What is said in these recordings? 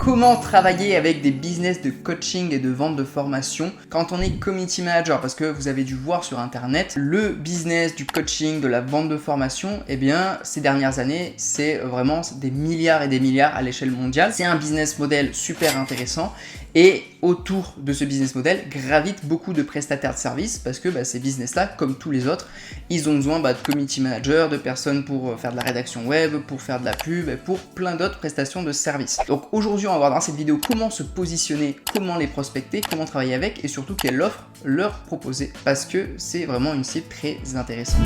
Comment travailler avec des business de coaching et de vente de formation quand on est community manager? Parce que vous avez dû voir sur internet, le business du coaching, de la vente de formation, eh bien ces dernières années, c'est vraiment des milliards et des milliards à l'échelle mondiale. C'est un business model super intéressant et autour de ce business model gravitent beaucoup de prestataires de services parce que ces business-là, comme tous les autres, ils ont besoin de community managers, de personnes pour faire de la rédaction web, pour faire de la pub et pour plein d'autres prestations de services. Donc aujourd'hui, on va voir dans cette vidéo comment se positionner, comment les prospecter, comment travailler avec et surtout quelle offre leur proposer parce que c'est vraiment une cible très intéressante.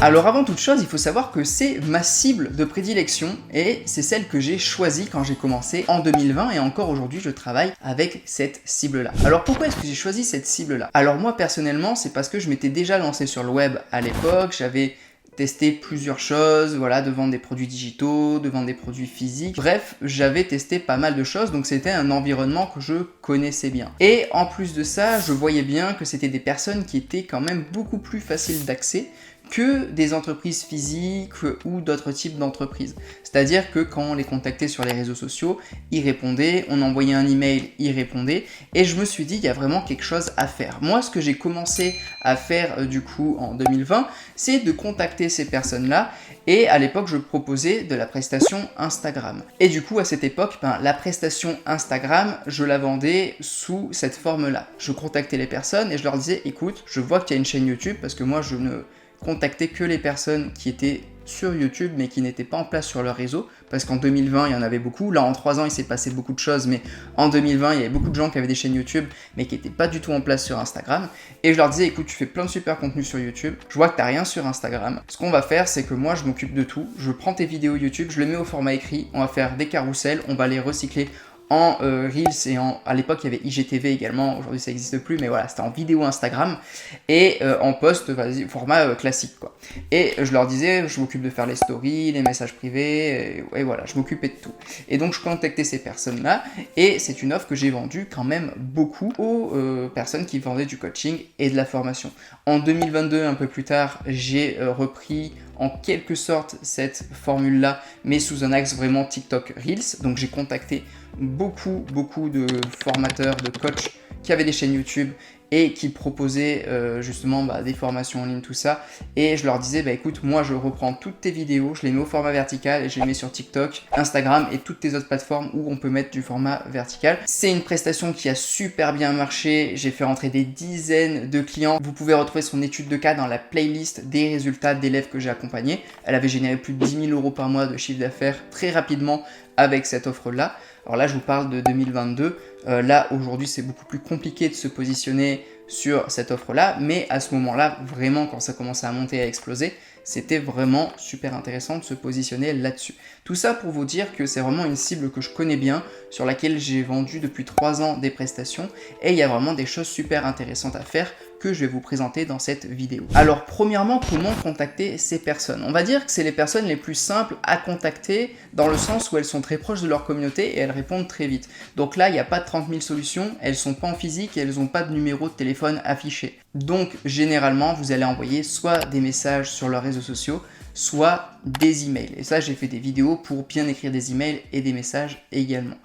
Alors avant toute chose, il faut savoir que c'est ma cible de prédilection et c'est celle que j'ai choisie quand j'ai commencé en 2020 et encore aujourd'hui je travaille avec cette cible-là. Alors pourquoi est-ce que j'ai choisi cette cible-là? Alors moi personnellement, c'est parce que je m'étais déjà lancé sur le web à l'époque, j'avais testé plusieurs choses, voilà, de vendre des produits digitaux, de vendre des produits physiques. Bref, j'avais testé pas mal de choses, donc c'était un environnement que je connaissais bien. Et en plus de ça, je voyais bien que c'était des personnes qui étaient quand même beaucoup plus faciles d'accès que des entreprises physiques ou d'autres types d'entreprises. C'est-à-dire que quand on les contactait sur les réseaux sociaux, ils répondaient, on envoyait un email, ils répondaient, et je me suis dit, il y a vraiment quelque chose à faire. Moi, ce que j'ai commencé à faire du coup en 2020, c'est de contacter ces personnes-là, et à l'époque, je proposais de la prestation Instagram. Et du coup, à cette époque, la prestation Instagram, je la vendais sous cette forme-là. Je contactais les personnes et je leur disais, écoute, je vois qu'il y a une chaîne YouTube, parce que moi, je ne contacter que les personnes qui étaient sur YouTube mais qui n'étaient pas en place sur leur réseau parce qu'en 2020 il y en avait beaucoup, là en 3 ans il s'est passé beaucoup de choses mais en 2020 il y avait beaucoup de gens qui avaient des chaînes YouTube mais qui n'étaient pas du tout en place sur Instagram et je leur disais écoute tu fais plein de super contenus sur YouTube, je vois que t'as rien sur Instagram, ce qu'on va faire c'est que moi je m'occupe de tout, je prends tes vidéos YouTube, je les mets au format écrit, on va faire des carousels, on va les recycler en Reels et à l'époque il y avait IGTV également, aujourd'hui ça n'existe plus mais voilà c'était en vidéo Instagram et en post format classique quoi. Et je leur disais je m'occupe de faire les stories, les messages privés et voilà je m'occupais de tout. Et donc je contactais ces personnes là et c'est une offre que j'ai vendue quand même beaucoup aux personnes qui vendaient du coaching et de la formation. En 2022 un peu plus tard j'ai repris en quelque sorte cette formule-là, mais sous un axe vraiment TikTok Reels. Donc j'ai contacté beaucoup de formateurs, de coachs qui avaient des chaînes YouTube et qui proposaient justement des formations en ligne, tout ça. Et je leur disais, écoute, moi je reprends toutes tes vidéos, je les mets au format vertical et je les mets sur TikTok, Instagram et toutes tes autres plateformes où on peut mettre du format vertical. C'est une prestation qui a super bien marché, j'ai fait rentrer des dizaines de clients. Vous pouvez retrouver son étude de cas dans la playlist des résultats d'élèves que j'ai accompagnés. Elle avait généré plus de 10 000 € par mois de chiffre d'affaires très rapidement avec cette offre-là. Alors là, je vous parle de 2022. Là, aujourd'hui, c'est beaucoup plus compliqué de se positionner sur cette offre-là. Mais à ce moment-là, vraiment, quand ça commençait à monter, à exploser, c'était vraiment super intéressant de se positionner là-dessus. Tout ça pour vous dire que c'est vraiment une cible que je connais bien, sur laquelle j'ai vendu depuis 3 ans des prestations. Et il y a vraiment des choses super intéressantes à faire que je vais vous présenter dans cette vidéo. Alors premièrement, comment contacter ces personnes? On va dire que c'est les personnes les plus simples à contacter dans le sens où elles sont très proches de leur communauté et elles répondent très vite. Donc là, il n'y a pas de 30 000 solutions, elles sont pas en physique et elles n'ont pas de numéro de téléphone affiché. Donc généralement, vous allez envoyer soit des messages sur leurs réseaux sociaux, soit des emails. Et ça, j'ai fait des vidéos pour bien écrire des emails et des messages également.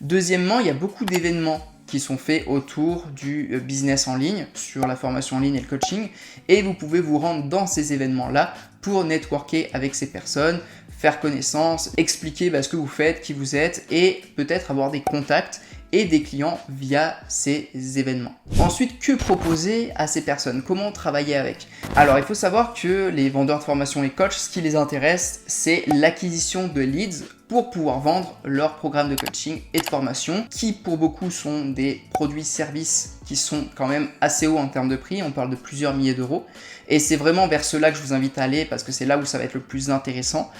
Deuxièmement, il y a beaucoup d'événements qui sont faits autour du business en ligne, sur la formation en ligne et le coaching, et vous pouvez vous rendre dans ces événements-là pour networker avec ces personnes, faire connaissance, expliquer ce que vous faites, qui vous êtes, et peut-être avoir des contacts et des clients via ces événements. Ensuite, que proposer à ces personnes? Comment travailler avec? Alors, il faut savoir que les vendeurs de formation, les coachs, ce qui les intéresse, c'est l'acquisition de leads pour pouvoir vendre leurs programmes de coaching et de formation, qui pour beaucoup sont des produits-services qui sont quand même assez hauts en termes de prix, on parle de plusieurs milliers d'euros, et c'est vraiment vers cela que je vous invite à aller, parce que c'est là où ça va être le plus intéressant.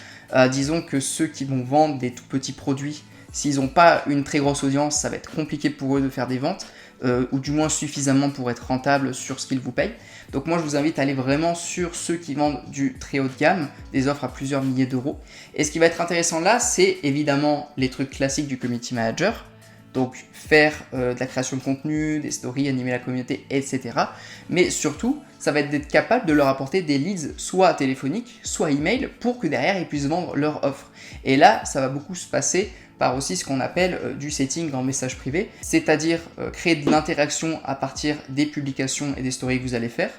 Disons que ceux qui vont vendre des tout petits produits, s'ils n'ont pas une très grosse audience, ça va être compliqué pour eux de faire des ventes, ou du moins suffisamment pour être rentable sur ce qu'ils vous payent. Donc moi je vous invite à aller vraiment sur ceux qui vendent du très haut de gamme, des offres à plusieurs milliers d'euros. Et ce qui va être intéressant là, c'est évidemment les trucs classiques du community manager, donc faire de la création de contenu, des stories, animer la communauté, etc. Mais surtout, ça va être d'être capable de leur apporter des leads, soit téléphoniques, soit email, pour que derrière ils puissent vendre leur offre. Et là, ça va beaucoup se passer par aussi ce qu'on appelle du setting en message privé, c'est-à-dire créer de l'interaction à partir des publications et des stories que vous allez faire,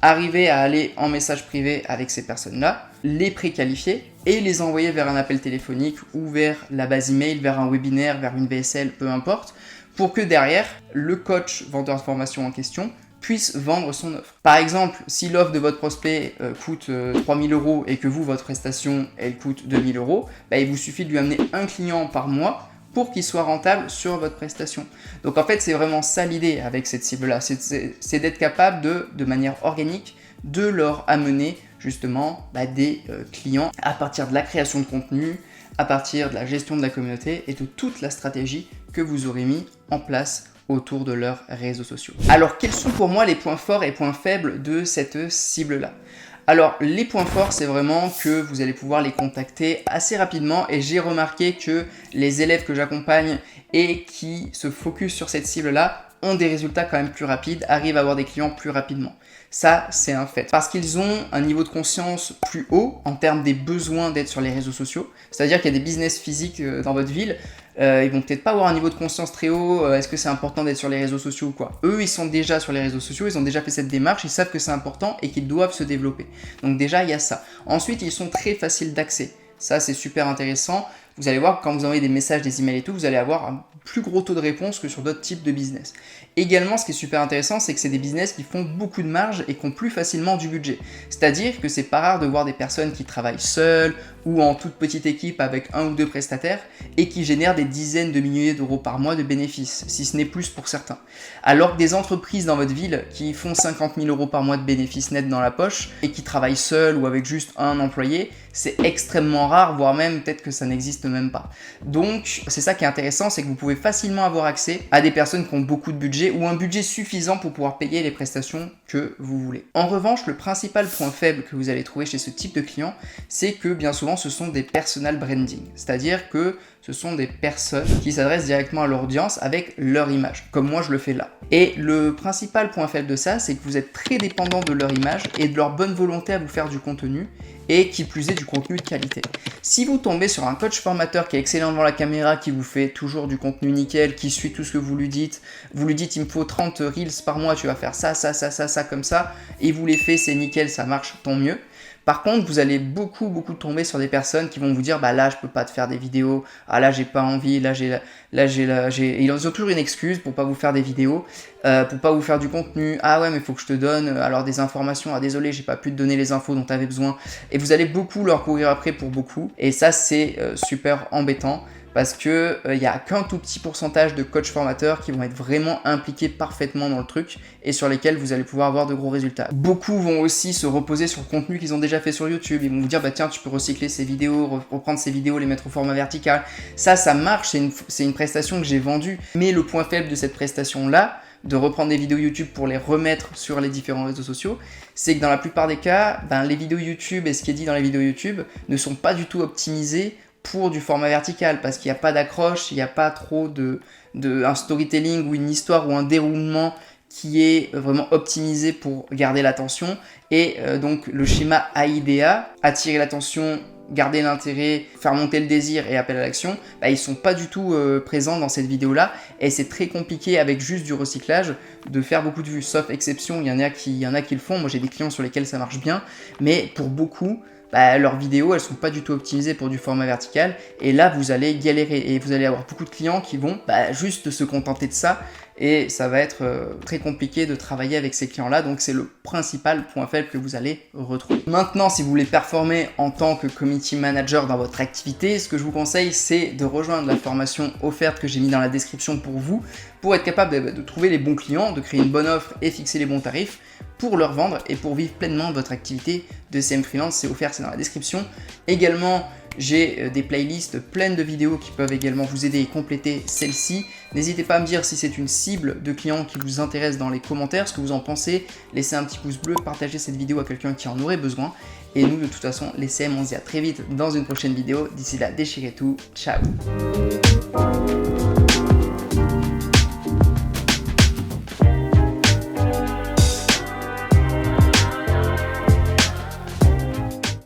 arriver à aller en message privé avec ces personnes-là, les préqualifier et les envoyer vers un appel téléphonique ou vers la base email, vers un webinaire, vers une VSL, peu importe, pour que derrière, le coach vendeur de formation en question puisse vendre son offre. Par exemple, si l'offre de votre prospect coûte 3 000 € et que vous, votre prestation, elle coûte 2 000 €, bah, il vous suffit de lui amener un client par mois pour qu'il soit rentable sur votre prestation. Donc en fait, c'est vraiment ça l'idée avec cette cible-là, c'est d'être capable de manière organique, de leur amener justement des clients à partir de la création de contenu, à partir de la gestion de la communauté et de toute la stratégie que vous aurez mis en place autour de leurs réseaux sociaux. Alors, quels sont pour moi les points forts et points faibles de cette cible-là ? Alors, les points forts, c'est vraiment que vous allez pouvoir les contacter assez rapidement et j'ai remarqué que les élèves que j'accompagne et qui se focus sur cette cible-là ont des résultats quand même plus rapides, arrivent à avoir des clients plus rapidement. Ça, c'est un fait. Parce qu'ils ont un niveau de conscience plus haut en termes des besoins d'être sur les réseaux sociaux. C'est-à-dire qu'il y a des business physiques dans votre ville. Ils vont peut-être pas avoir un niveau de conscience très haut. Est-ce que c'est important d'être sur les réseaux sociaux ou quoi ? Eux, ils sont déjà sur les réseaux sociaux. Ils ont déjà fait cette démarche. Ils savent que c'est important et qu'ils doivent se développer. Donc déjà, il y a ça. Ensuite, ils sont très faciles d'accès. Ça, c'est super intéressant. Vous allez voir, quand vous envoyez des messages, des emails et tout, vous allez avoir un plus gros taux de réponse que sur d'autres types de business. Également, ce qui est super intéressant, c'est que c'est des business qui font beaucoup de marge et qui ont plus facilement du budget. C'est-à-dire que c'est pas rare de voir des personnes qui travaillent seules ou en toute petite équipe avec un ou deux prestataires et qui génèrent des dizaines de milliers d'euros par mois de bénéfices, si ce n'est plus pour certains. Alors que des entreprises dans votre ville qui font 50 000 € par mois de bénéfices nets dans la poche et qui travaillent seules ou avec juste un employé, c'est extrêmement rare, voire même peut-être que ça n'existe même pas. Donc c'est ça qui est intéressant, c'est que vous pouvez facilement avoir accès à des personnes qui ont beaucoup de budget ou un budget suffisant pour pouvoir payer les prestations que vous voulez. En revanche, le principal point faible que vous allez trouver chez ce type de client, c'est que bien souvent ce sont des personal branding, c'est-à-dire que ce sont des personnes qui s'adressent directement à l'audience avec leur image, comme moi je le fais là. Et le principal point faible de ça, c'est que vous êtes très dépendant de leur image et de leur bonne volonté à vous faire du contenu, et qui plus est du contenu de qualité. Si vous tombez sur un coach formateur qui est excellent devant la caméra, qui vous fait toujours du contenu nickel, qui suit tout ce que vous lui dites il me faut 30 reels par mois, tu vas faire ça, comme ça, et vous les fait, c'est nickel, ça marche, tant mieux. Par contre, vous allez beaucoup tomber sur des personnes qui vont vous dire là je peux pas te faire des vidéos, là j'ai pas envie, ils ont toujours une excuse pour pas vous faire des vidéos, pour pas vous faire du contenu. Ah ouais, mais faut que je te donne alors des informations. Ah désolé, j'ai pas pu te donner les infos dont tu avais besoin. Et vous allez beaucoup leur courir après pour beaucoup. Et ça c'est super embêtant. Parce que il n'y a qu'un tout petit pourcentage de coachs formateurs qui vont être vraiment impliqués parfaitement dans le truc et sur lesquels vous allez pouvoir avoir de gros résultats. Beaucoup vont aussi se reposer sur le contenu qu'ils ont déjà fait sur YouTube. Ils vont vous dire tiens, tu peux recycler ces vidéos, reprendre ces vidéos, les mettre au format vertical. Ça marche, c'est une prestation que j'ai vendue. Mais le point faible de cette prestation-là, de reprendre des vidéos YouTube pour les remettre sur les différents réseaux sociaux, c'est que dans la plupart des cas, les vidéos YouTube et ce qui est dit dans les vidéos YouTube ne sont pas du tout optimisés pour du format vertical, parce qu'il n'y a pas d'accroche, il n'y a pas trop un storytelling ou une histoire ou un déroulement qui est vraiment optimisé pour garder l'attention. Et donc le schéma AIDA, attirer l'attention, garder l'intérêt, faire monter le désir et appel à l'action, ils sont pas du tout présents dans cette vidéo-là, et c'est très compliqué avec juste du recyclage de faire beaucoup de vues, sauf exception, il y en a qui le font. Moi j'ai des clients sur lesquels ça marche bien, mais pour beaucoup, leurs vidéos, elles sont pas du tout optimisées pour du format vertical, et là vous allez galérer et vous allez avoir beaucoup de clients qui vont juste se contenter de ça, et ça va être très compliqué de travailler avec ces clients-là. Donc c'est le principal point faible que vous allez retrouver. Maintenant, si vous voulez performer en tant que community manager dans votre activité, ce que je vous conseille, c'est de rejoindre la formation offerte que j'ai mis dans la description pour vous, pour être capable de trouver les bons clients, de créer une bonne offre et fixer les bons tarifs pour leur vendre et pour vivre pleinement de votre activité de CM Freelance. C'est offert, c'est dans la description. Également, j'ai des playlists pleines de vidéos qui peuvent également vous aider et compléter celle-ci. N'hésitez pas à me dire si c'est une cible de clients qui vous intéresse dans les commentaires, ce que vous en pensez. Laissez un petit pouce bleu, partagez cette vidéo à quelqu'un qui en aurait besoin. Et nous, de toute façon, les CM, on se dit à très vite dans une prochaine vidéo. D'ici là, déchirez tout. Ciao.